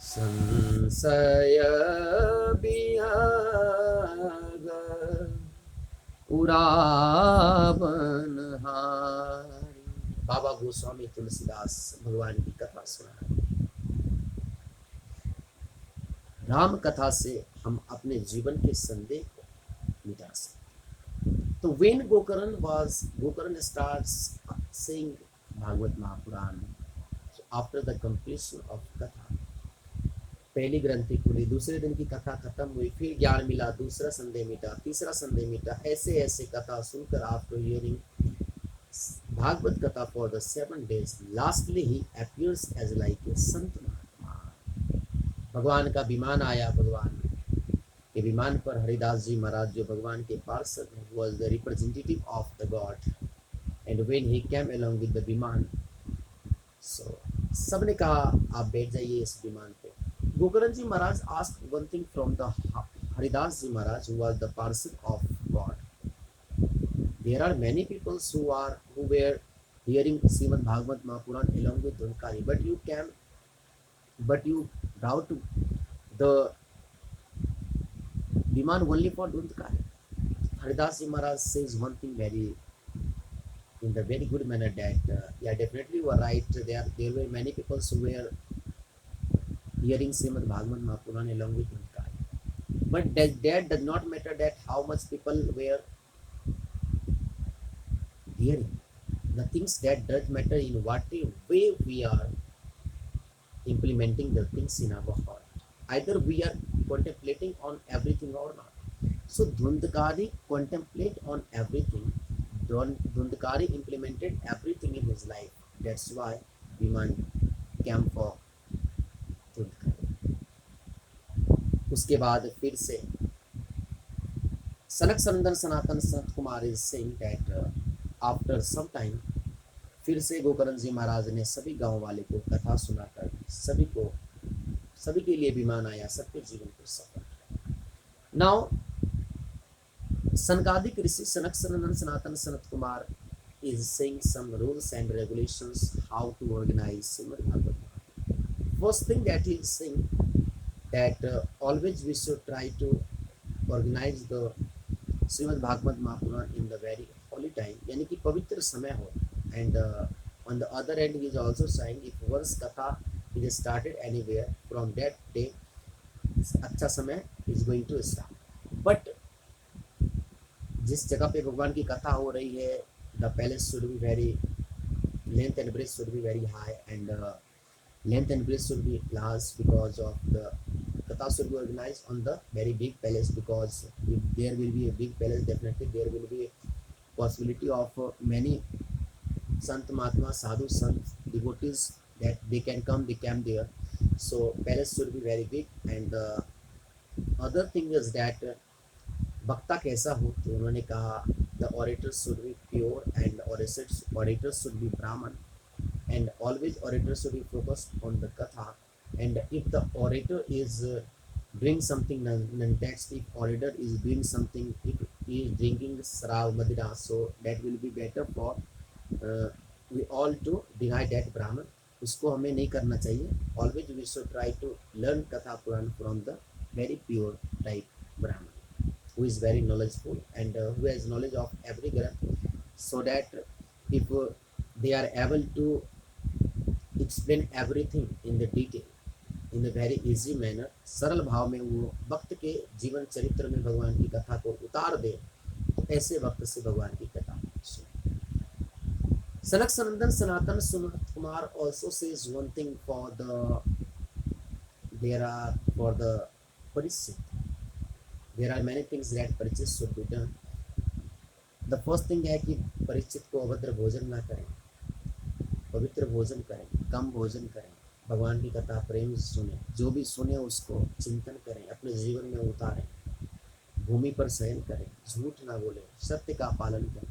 संशय बिहग उरावन हारी। बाबा गोस्वामी तुलसीदास भगवान की कथा सुना। राम कथा से हम अपने जीवन के संदेह को मिटा सकते। तो when Gokarna starts saying Bhagavat Mahapuran after the completion of कथा, पहली ग्रंथि खुली, दूसरे दिन की कथा खत्म हुई, फिर ज्ञान मिला, दूसरा संदेह मिटा, तीसरा संदेह मिटा, ऐसे ऐसे कथा सुनकर आफ्टर हियरिंग भागवत कथा for the 7 days, lastly he appears as like a sant mahatma. भगवान का विमान आया, भगवान के विमान पर हरिदास जी महाराज जो भगवान के पार्षद हैं, was the representative of the God, and when he came along with the विमान, so सबने कहा आप बैठ जाइए इस विमान पे। गोकर्ण जी महाराज asked one thing from the Haridas ji Maharaj, who was the parson of God. There are many people who were hearing Srimad Bhagavad Mahapuran along with Dhunkari, but you brought the Viman only for Dhunkari. Haridas ji Maharaj says one thing in the very good manner that yeah, definitely you are right. There were many people who were hearing Srimad Bhagavad Mahapuran along with Dhunkari, but that does not matter that how much people were hearing. The things that does matter in what way we are implementing the things in our heart. Either we are contemplating on everything or not. So Dhundkari contemplate on everything. Dhundkari implemented everything in his life. That's why Viman came for Dhundkari. उसके बाद फिर से Sanak Sanandan Sanatan Sanat Kumar is saying that after some time फिर से गोकर्ण जी महाराज ने सभी गांव वाले को कथा सुनाकर सभी के लिए विमान आया, सबके जीवन को सफल किया। नाउ सनकादिक ऋषि सनक Sanandan Sanatan Sanat Kumar is saying some rules and regulations how to organize Srimad Bhagavatam. First thing that he is saying that always we should try to organize the Srimad Bhagavad Mahapuran in the very holy time, यानी कि पवित्र समय हो। And on the other end he is also saying if once katha is started anywhere, from that day अच्छा समय is going to start. But जिस जगह पे भगवान की कथा हो रही है, the palace should be very length and breadth should be very high, and length and breadth should be large, because of the katha should be organized on the very big palace, because if there will be a big palace, definitely there will be a possibility of many Sant Mahatma, Sadhu, Sant, devotees that they can come there. So palace should be very big, and the other thing is that वक्ता कैसा हो, तो उन्होंने कहा the orators should be pure, and orators should be Brahman, and always orators should be focused on the katha. And if the orator is doing something non-text, if orator is doing something, if he is drinking srav madira, so that will be better for we all to deny that Brahman. उसको हमें नहीं करना चाहिए. Always we should try to learn katha puran from the very pure type Brahman, who is very knowledgeable and who has knowledge of every granth, so that if they are able to explain everything in the detail in a very easy manner, सरल भाव में वो भक्त के जीवन चरित्र में भगवान की कथा को उतार दे, तो ऐसे भक्त से भगवान की कथा सुने। सनक सनंदन सनातन सुनत Kumar also says one thing for the Parishit. There are many things that Parishit should be done. The first thing है कि परीक्षित को अभद्र भोजन ना करें, पवित्र भोजन करें, कम भोजन करें, भगवान की कथा प्रेम से सुने, जो भी सुने उसको चिंतन करें, अपने जीवन में उतारें, भूमि पर शयन करें, झूठ ना बोले, सत्य का पालन करें।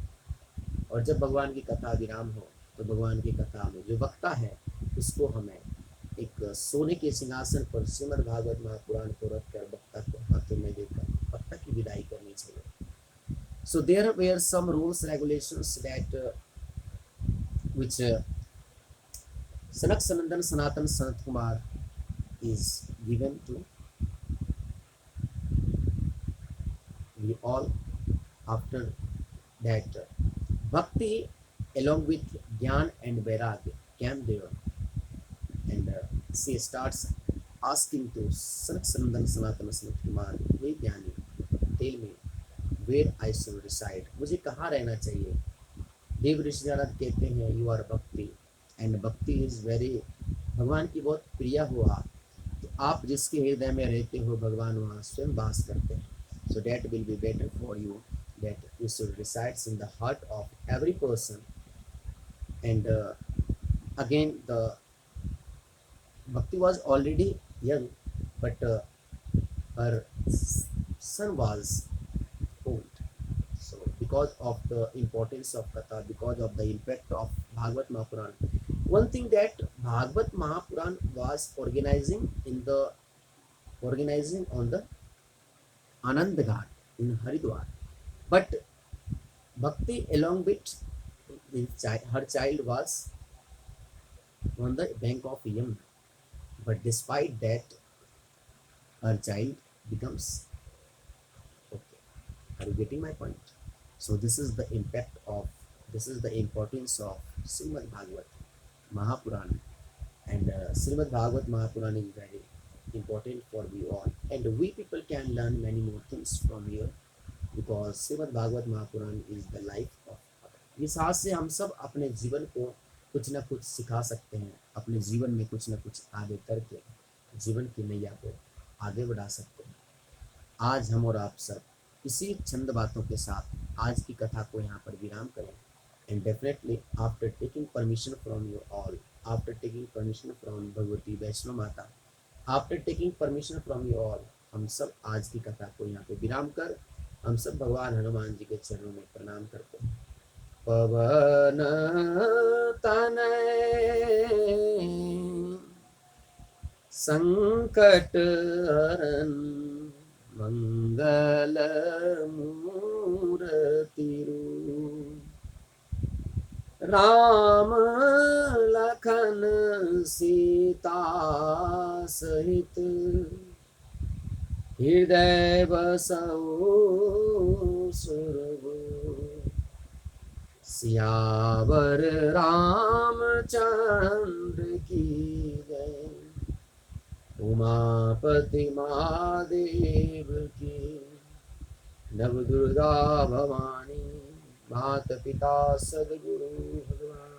और जब भगवान की कथा विराम हो, तो भगवान की कथा में जो वक्ता है उसको हमें एक सोने के सिंहासन पर श्रीमद् भागवत महापुराण को रखकर वक्ता को हाथों में देकर वक्ता की विदाई करनी चाहिए। So there were some rules, regulations that which Sanak Sanandan Sanatan Sanat Kumar is given to we all. After that, bhakti along with Gyan and Vairagya came there, and she starts asking to Sanak Sanandan Sanatana Sanat Kumar, hey Gyani, tell me where I should reside, मुझे कहाँ रहना चाहिए. देव ऋषि नारद कहते हैं you are भक्ति, and भक्ति is very, भगवान की बहुत प्रिय हो आप, तो आप जिसके हृदय में रहते हो भगवान वहाँ स्वयं वास करते हैं. So that will be better for you, that you should resides in the heart of every person. And again the Bhakti was already young, but her son was old. So, because of the importance of Katha, because of the impact of Bhagavad Mahapuran, one thing that Bhagavad Mahapuran was organizing on the Anand Ghat in Haridwar, but Bhakti along with her child was on the bank of Yamuna. But despite that, her child becomes okay. Are you getting my point? So this is the importance of Srimad Bhagavat Mahapuran, and Srimad Bhagavat Mahapuran is very important for we all, and we people can learn many more things from here, because Srimad Bhagavat Mahapuran is the life of. इस हाथ से हम सब अपने जीवन को कुछ ना कुछ सिखा सकते हैं, अपने जीवन में कुछ ना कुछ आगे करके जीवन की नैया को आगे बढ़ा सकते हैं. आज हम और आप सब इसी चंद बातों के साथ आज की कथा को यहाँ पर विराम करें. And definitely after taking permission from you all, after taking permission from Bhagwati Vaishno Mata, after taking permission from you all, हम सब आज की कथा को यहाँ पे विराम कर हम सब भगवान हनुमान जी के चरणों में प्रणाम करते हैं. पवन तनय संकट हरन मंगल मूर्ति राम लखन सीता सहित हृदय बसौ सुरभूप. सियावर रामचंद्र की जय, उमापति महादेव की, नव दुर्गा भवानी, माता पिता सद्गुरु भगवान.